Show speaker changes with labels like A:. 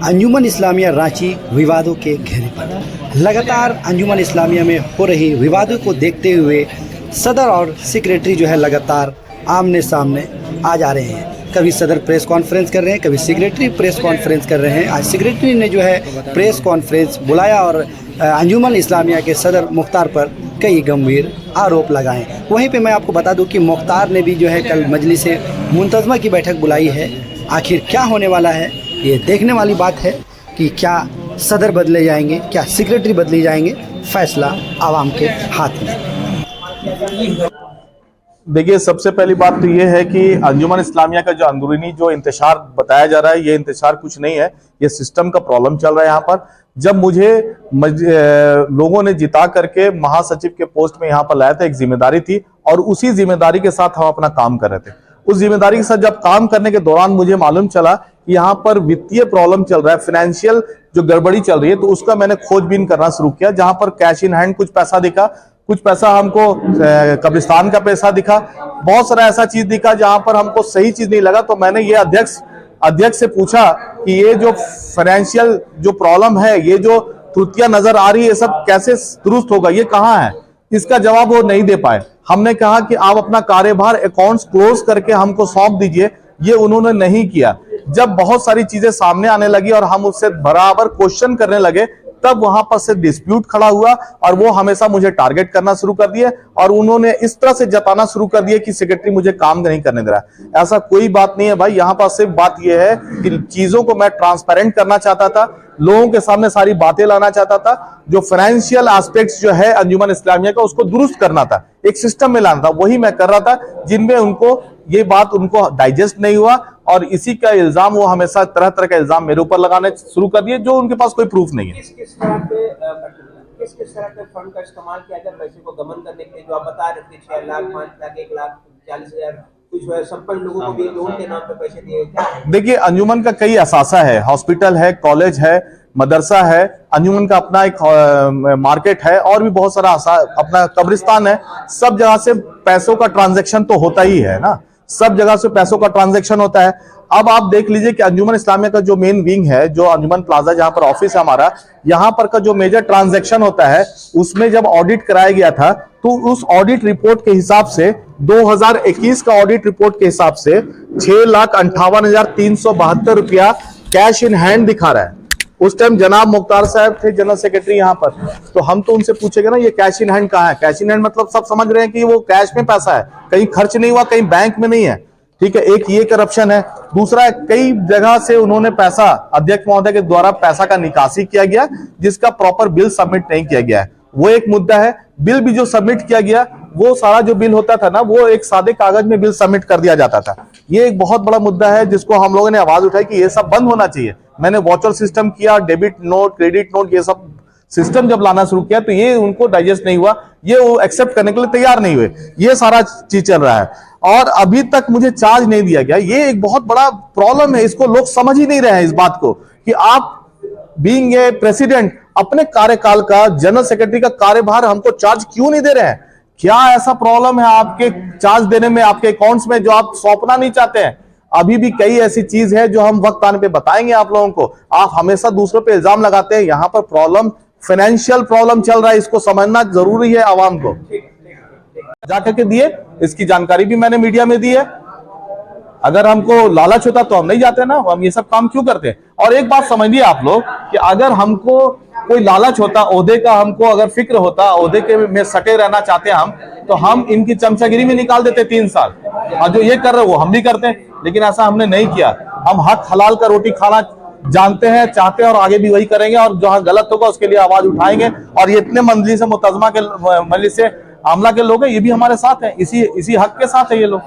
A: अंजुमन इस्लामिया रांची विवादों के घेरे पर। लगातार अंजुमन इस्लामिया में हो रही विवादों को देखते हुए सदर और सेक्रेटरी जो है लगातार आमने सामने आ जा रहे हैं। कभी सदर प्रेस कॉन्फ्रेंस कर रहे हैं, कभी सेक्रेटरी प्रेस कॉन्फ्रेंस कर रहे हैं। आज सेक्रेटरी ने जो है प्रेस कॉन्फ्रेंस बुलाया और अंजुमन इस्लामिया के सदर मुख्तार पर कई गंभीर आरोप लगाए। वहीं पे मैं आपको बता दूं कि मुख्तार ने भी जो है कल मजलिस मुंतज़मा की बैठक बुलाई है। आखिर क्या होने वाला है ये देखने वाली बात है कि क्या सदर बदले जाएंगे, क्या सेक्रेटरी बदले जाएंगे, फैसला आवाम के हाथ में।
B: देखिए, सबसे पहली बात तो ये है कि अंजुमन इस्लामिया का जो अंदरूनी जो इंतशार बताया जा रहा है, ये इंतशार कुछ नहीं है, ये सिस्टम का प्रॉब्लम चल रहा है। यहाँ पर जब मुझे लोगों ने जिता करके महासचिव के पोस्ट में यहाँ पर लाया था, एक जिम्मेदारी थी और उसी जिम्मेदारी के साथ हम अपना काम कर रहे थे। उस जिम्मेदारी के साथ जब काम करने के दौरान मुझे मालूम चला कि यहाँ पर वित्तीय प्रॉब्लम चल रहा है, फाइनेंशियल जो गड़बड़ी चल रही है, तो उसका मैंने खोजबीन करना शुरू किया। जहां पर कैश इन हैंड कुछ पैसा दिखा, कुछ पैसा हमको कब्रिस्तान का पैसा दिखा, बहुत सारा ऐसा चीज दिखा जहां पर हमको सही चीज नहीं लगा। तो मैंने ये अध्यक्ष से पूछा कि ये जो फाइनेंशियल जो प्रॉब्लम है, ये जो त्रुटियां नजर आ रही है, ये सब कैसे दुरुस्त होगा, ये कहाँ है? इसका जवाब वो नहीं दे पाए। हमने कहा कि आप अपना कार्यभार अकाउंट्स क्लोज करके हमको सौंप दीजिए, ये उन्होंने नहीं किया। जब बहुत सारी चीजें सामने आने लगी और हम उससे बराबर क्वेश्चन करने लगे, तब वहां पर से डिस्प्यूट खड़ा हुआ और वो हमेशा मुझे टारगेट करना शुरू कर दिए और उन्होंने इस तरह से जताना शुरू कर दिया कि सेक्रेटरी मुझे काम नहीं करने दे रहा। ऐसा कोई बात नहीं है भाई। यहाँ पर सिर्फ बात यह है कि चीजों को मैं ट्रांसपेरेंट करना चाहता था, लोगों के सामने सारी बातें लाना चाहता था। जो फाइनेंशियल एस्पेक्ट्स जो है अंजुमन इस्लामिया का, उसको दुरुस्त करना था, एक सिस्टम में लाना था, वही मैं कर रहा था, जिनमें उनको ये बात उनको डाइजेस्ट नहीं हुआ और इसी का इल्जाम वो हमेशा तरह तरह का इल्जाम मेरे ऊपर लगाने शुरू कर दिए, जो उनके पास कोई प्रूफ नहीं है।
C: किस तरह के फंड का इस्तेमाल किया जाए पैसे को गबन करने के लिए? जो आप बता रहे थे 6 लाख, 5 लाख, 1,40,000, कुछ संपन्न लोगों को भी लोन के नाम पे पैसे दिए, क्या है?
B: देखिए, अंजुमन का कई असासा है, हॉस्पिटल है, कॉलेज है, मदरसा है, अंजुमन का अपना एक मार्केट है और भी बहुत सारा अपना कब्रिस्तान है। सब जगह से पैसों का ट्रांजैक्शन तो होता ही है ना, सब जगह से पैसों का ट्रांजैक्शन होता है। अब आप देख लीजिए कि अंजुमन इस्लामिया का जो मेन विंग है, जो अंजुमन प्लाजा जहां पर ऑफिस है हमारा, यहाँ पर का जो मेजर ट्रांजैक्शन होता है, उसमें जब ऑडिट कराया गया था, तो उस ऑडिट रिपोर्ट के हिसाब से 2021 का ऑडिट रिपोर्ट के हिसाब से 6,58,372 रुपया कैश इन हैंड दिखा रहा है। उस टाइम जनाब मुख्तार साहब थे जनरल सेक्रेटरी यहाँ पर, तो हम तो उनसे पूछेंगे ना, ये कैश इन हैंड कहाँ है? कैश इन हैंड मतलब सब समझ रहे हैं कि वो कैश में पैसा है, कहीं खर्च नहीं हुआ, कहीं बैंक में नहीं है, ठीक है। एक ये करप्शन है। दूसरा, कई जगह से उन्होंने पैसा, अध्यक्ष महोदय के द्वारा पैसा का निकासी किया गया, जिसका प्रॉपर बिल सबमिट नहीं किया गया है, वो एक मुद्दा है। बिल भी जो सबमिट किया गया, वो सारा जो बिल होता था ना, वो एक सादे कागज में बिल सबमिट कर दिया जाता था। ये एक बहुत बड़ा मुद्दा है जिसको हम लोगों ने आवाज उठाई कि ये सब बंद होना चाहिए। मैंने वाउचर सिस्टम किया, डेबिट नोट, क्रेडिट नोट, ये सब सिस्टम जब लाना शुरू किया, तो ये उनको डाइजेस्ट नहीं हुआ, ये वो एक्सेप्ट करने के लिए तैयार नहीं हुए। ये सारा चीज चल रहा है और अभी तक मुझे चार्ज नहीं दिया गया। ये एक बहुत बड़ा प्रॉब्लम है, इसको लोग समझ ही नहीं रहे हैं इस बात को कि आप बीइंग ए प्रेसिडेंट अपने कार्यकाल का, जनरल सेक्रेटरी का कार्यभार हमको चार्ज क्यों नहीं दे रहे हैं? क्या ऐसा प्रॉब्लम है आपके चार्ज देने में, आपके अकाउंट्स में, जो आप सौंपना नहीं चाहते हैं? अभी भी कई ऐसी चीज है जो हम वक्त आने पे बताएंगे आप लोगों को। आप हमेशा दूसरों पे इल्जाम लगाते हैं। यहाँ पर प्रॉब्लम फाइनेंशियल प्रॉब्लम चल रहा है, इसको समझना जरूरी है आवाम को। जाकर के दिए, इसकी जानकारी भी मैंने मीडिया में दी है। अगर हमको लालच होता तो हम नहीं जाते ना, हम ये सब काम क्यों करते? और एक बात समझिए आप लोग कि अगर हमको कोई लालच होता, ओहदे का हमको अगर फिक्र होता, ओहदे के में सटे रहना चाहते हम, तो हम इनकी चमचागिरी में निकाल देते 3 साल। और जो ये कर रहे वो हम भी करते हैं, लेकिन ऐसा हमने नहीं किया। हम हक हलाल का रोटी खाना जानते हैं, चाहते हैं और आगे भी वही करेंगे और जहां गलत होगा उसके लिए आवाज उठाएंगे। और ये इतने मजलिस मुंतज़मा के, मजलिस आमला के लोग हैं, ये भी हमारे साथ हैं, इसी हक के साथ है ये लोग।